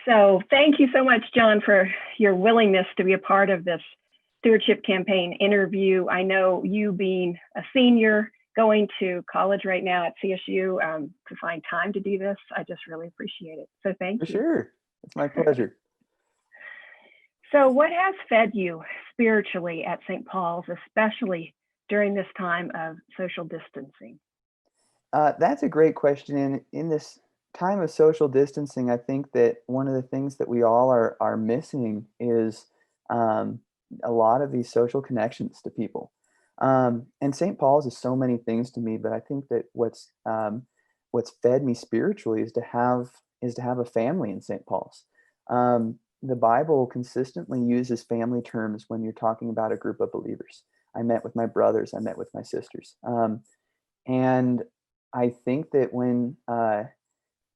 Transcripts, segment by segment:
So thank you so much, John, for your willingness to be a part of this stewardship campaign interview. I know you being a senior going to college right now at CSU, to find time to do this, I just really appreciate it. So thank For you. sure. It's my pleasure. So what has fed you spiritually at St. Paul's, especially during this time of social distancing? That's a great question. And in this time of social distancing, I think that one of the things that we all are missing is um, a lot of these social connections to people. And St. Paul's is so many things to me, but I think that what's fed me spiritually is to have a family in St. Paul's. The Bible consistently uses family terms when you're talking about a group of believers. I met with my brothers. I met with my sisters. And I think that when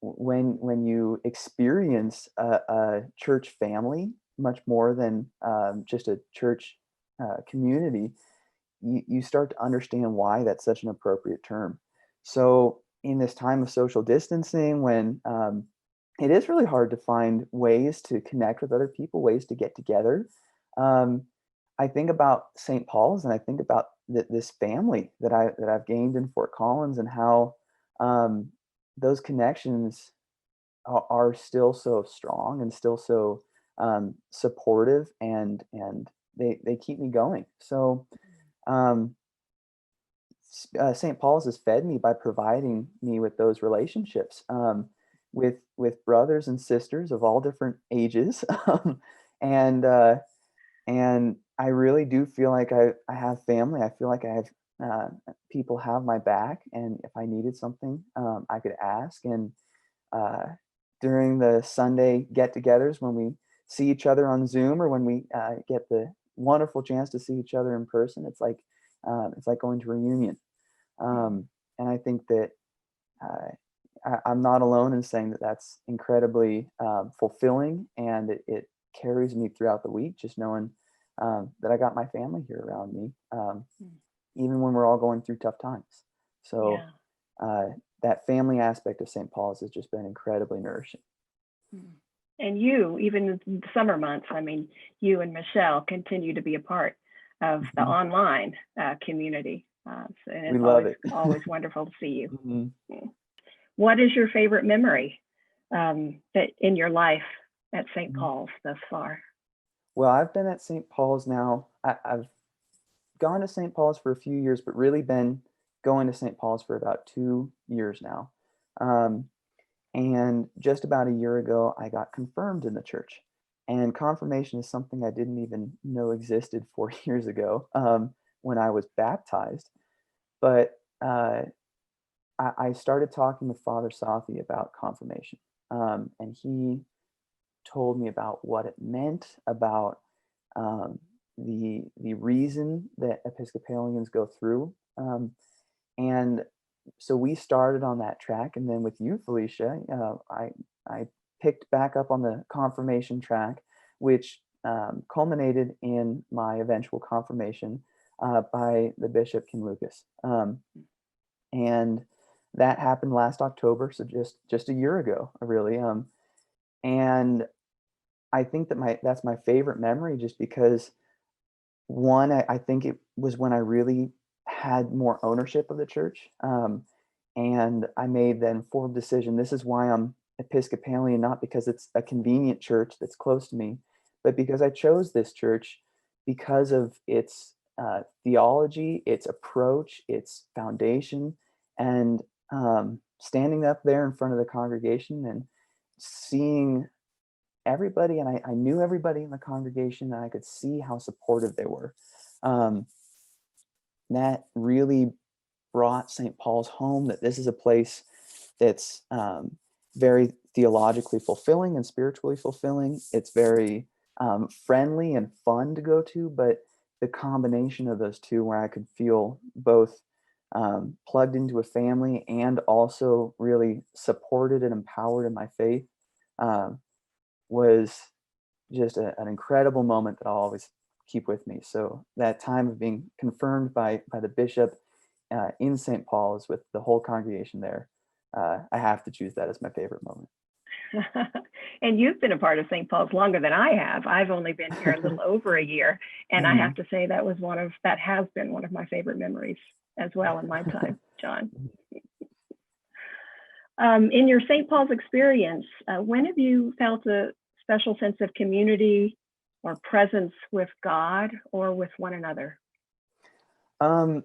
you experience a church family much more than just a church community, you start to understand why that's such an appropriate term. So in this time of social distancing, when it is really hard to find ways to connect with other people, ways to get together, um, I think about St. Paul's and I think about this family that I've gained in Fort Collins and how um, those connections are still so strong and still so supportive and they keep me going. So um, St. Paul's has fed me by providing me with those relationships with brothers and sisters of all different ages, and and I really do feel like I have family. I feel like I have people have my back, and if I needed something, I could ask. And uh, during the Sunday get-togethers, when we see each other on Zoom, or when we get the wonderful chance to see each other in person, it's like going to a reunion. And I think that I'm not alone in saying that that's incredibly fulfilling, and it carries me throughout the week, just knowing that I got my family here around me, even when we're all going through tough times. So that family aspect of St. Paul's has just been incredibly nourishing. And you, even in the summer months, I mean, you and Michelle continue to be a part of the online community. And We it's love it. always wonderful to see you. Mhm. What is your favorite memory that in your life at St. Paul's thus far? Well, I've been at St. Paul's now. I've gone to St. Paul's for a few years, but really been going to St. Paul's for about 2 years now. Um, and just about a year ago, I got confirmed in the church. And confirmation is something I didn't even know existed 4 years ago when I was baptized. But I started talking with Father Safi about confirmation. And he told me about what it meant, about um, the reason that Episcopalians go through, and so we started on that track. And then with you, Felicia, I picked back up on the confirmation track, which culminated in my eventual confirmation by the Bishop Kim Lucas, and that happened last October, so just a year ago, really. And I think that's my favorite memory, just because one, I think it was when I really had more ownership of the church, and I made the informed decision. This is why I'm Episcopalian, not because it's a convenient church that's close to me, but because I chose this church because of its theology, its approach, its foundation, and standing up there in front of the congregation and seeing everybody, and I knew everybody in the congregation, and I could see how supportive they were. Um, that really brought St. Paul's home, that this is a place that's very theologically fulfilling and spiritually fulfilling. It's very friendly and fun to go to, but the combination of those two, where I could feel both plugged into a family and also really supported and empowered in my faith, um, was just an incredible moment that I'll always keep with me. So that time of being confirmed by the bishop in St. Paul's with the whole congregation there, I have to choose that as my favorite moment. And you've been a part of St. Paul's longer than I have. I've only been here a little over a year, and I have to say that has been one of my favorite memories as well in my time, John. In your St. Paul's experience, when have you felt a special sense of community or presence with God or with one another? Um,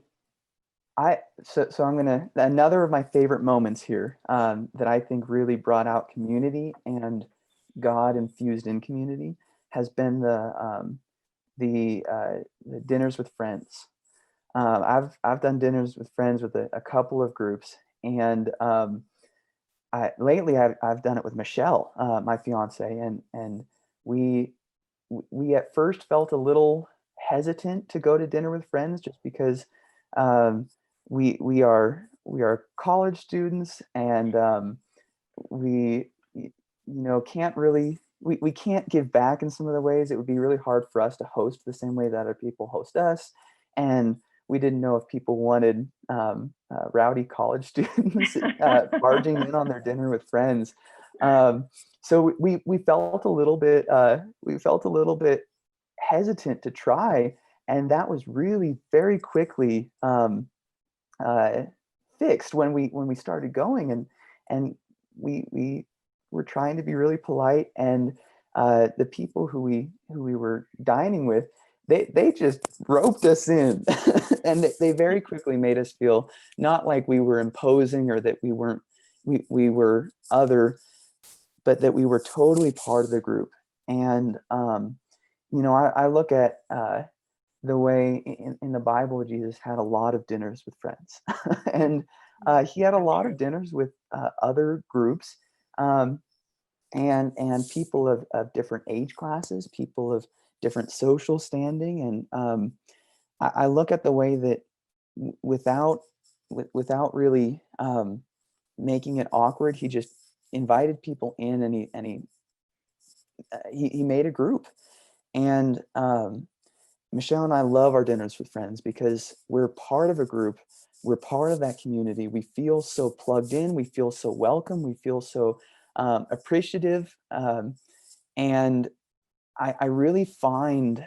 so I'm gonna, another of my favorite moments here, that I think really brought out community and God infused in community has been the dinners with friends. I've done dinners with friends with a couple of groups, and lately I've done it with Michelle, my fiance, and we we at first felt a little hesitant to go to dinner with friends just because um, we are college students, and we can't really, we can't give back in some of the ways. It would be really hard for us to host the same way that other people host us, and we didn't know if people wanted rowdy college students barging in on their dinner with friends. So we felt a little bit hesitant to try, and that was really very quickly uh, fixed when we started going, and we were trying to be really polite, and the people who we were dining with, they just roped us in, and they very quickly made us feel not like we were imposing or that we were other, but that we were totally part of the group. And I look at the way in the Bible Jesus had a lot of dinners with friends, and he had a lot of dinners with other groups, um, and people of different age classes, people of different social standing, and I look at the way that without really making it awkward, he just invited people in, and he made a group. And Michelle and I love our dinners with friends because we're part of a group. We're part of that community. We feel so plugged in. We feel so welcome. We feel so appreciative. And I really find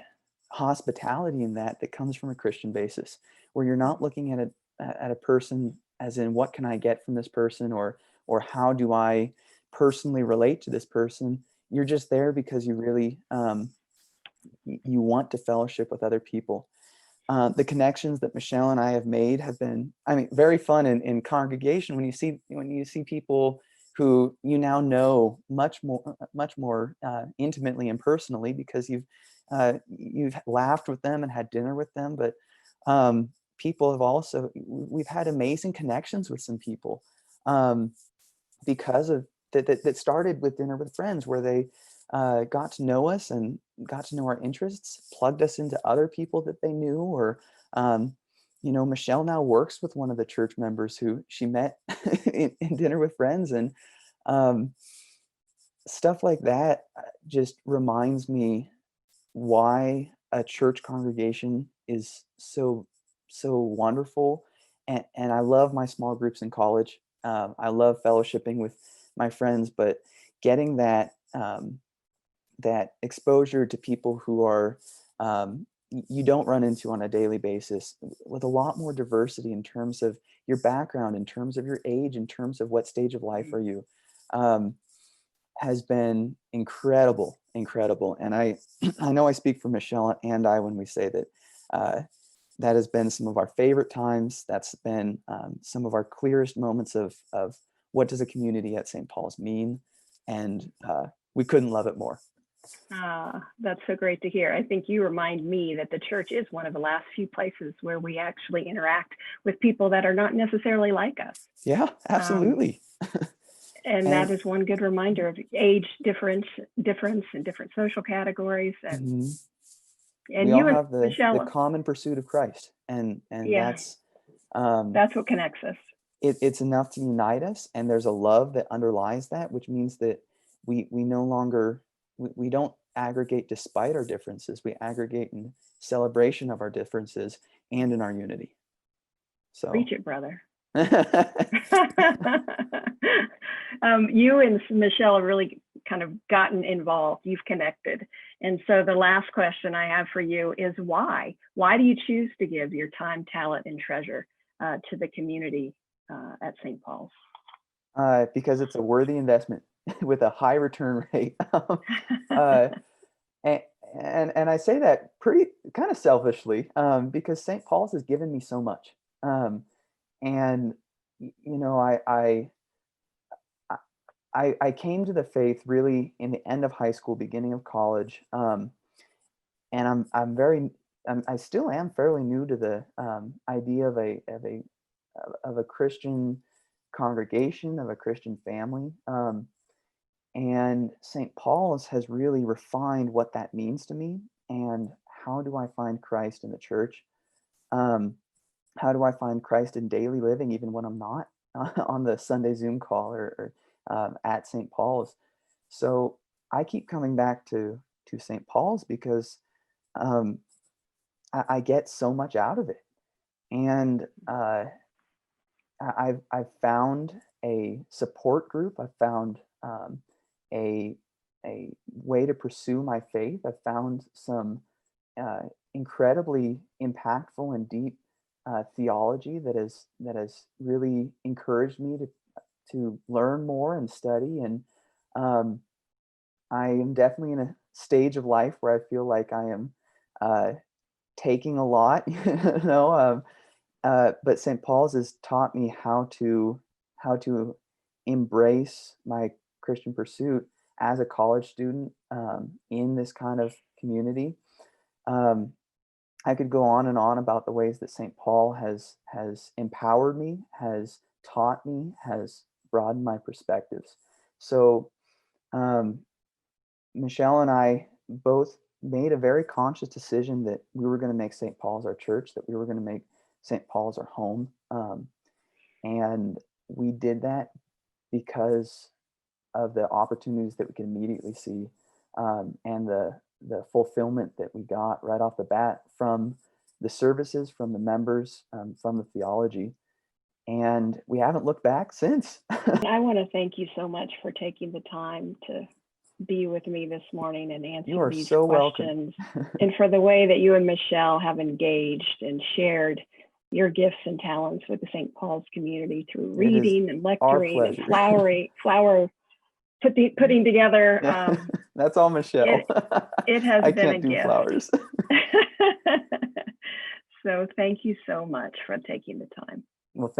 hospitality in that comes from a Christian basis, where you're not looking at a person as in what can I get from this person, or how do I personally relate to this person. You're just there because you really you want to fellowship with other people. The connections that Michelle and I have made have been, I mean, very fun in congregation when you see people who you now know much more intimately and personally because you've laughed with them and had dinner with them. But people have also, we've had amazing connections with some people because of that started with dinner with friends, where they got to know us and got to know our interests, plugged us into other people that they knew, or Michelle now works with one of the church members who she met in dinner with friends, and stuff like that just reminds me why a church congregation is so wonderful. And I love my small groups in college. I love fellowshipping with my friends, but getting that exposure to people who are you don't run into on a daily basis, with a lot more diversity in terms of your background, in terms of your age, in terms of what stage of life are you, has been incredible. And I I know I speak for Michelle and I when we say that that has been some of our favorite times. That's been some of our clearest moments of what does a community at St. Paul's mean, and we couldn't love it more. That's so great to hear. I think you remind me that the church is one of the last few places where we actually interact with people that are not necessarily like us. Yeah, absolutely. And that is one good reminder of age difference and different social categories. And we all have Michelle, the common pursuit of Christ, and yeah, that's what connects us. It's enough to unite us, and there's a love that underlies that, which means that we no longer we don't aggregate despite our differences. We aggregate in celebration of our differences and in our unity. So Preach it, brother. You and Michelle have really kind of gotten involved. You've connected. And so the last question I have for you is why? Why do you choose to give your time, talent, and treasure to the community at St. Paul's? Because it's a worthy investment with a high return rate. uh, and, and I say that pretty kind of selfishly, because St. Paul's has given me so much. And you know, I came to the faith really in the end of high school, beginning of college, and I still am fairly new to the idea of a Christian congregation, of a Christian family. And St. Paul's has really refined what that means to me, and how do I find Christ in the church? Um, how do I find Christ in daily living, even when I'm not on the Sunday Zoom call or at St. Paul's? So I keep coming back to St. Paul's because um, I get so much out of it, and I've found a support group. I've found a a way to pursue my faith. I've found some uh, incredibly impactful and deep theology that has really encouraged me to learn more and study. And um, I am definitely in a stage of life where I feel like I am uh, taking a lot, you know. But St. Paul's has taught me how to embrace my Christian pursuit as a college student in this kind of community. Um, I could go on and on about the ways that St. Paul has empowered me, has taught me, has broadened my perspectives. So um, Michelle and I both made a very conscious decision that we were going to make St. Paul's our church, that we were going to make St. Paul's our home. And we did that because of the opportunities that we could immediately see, and the fulfillment that we got right off the bat from the services, from the members, from the theology. And we haven't looked back since. I want to thank you so much for taking the time to be with me this morning and You answer are these so questions, welcome. and for the way that you and Michelle have engaged and shared your gifts and talents with the St. Paul's community through It is reading and our lecturing and pleasure. putting together. Yeah, that's all Michelle. It has I been a can't do gift. flowers. So thank you so much for taking the time.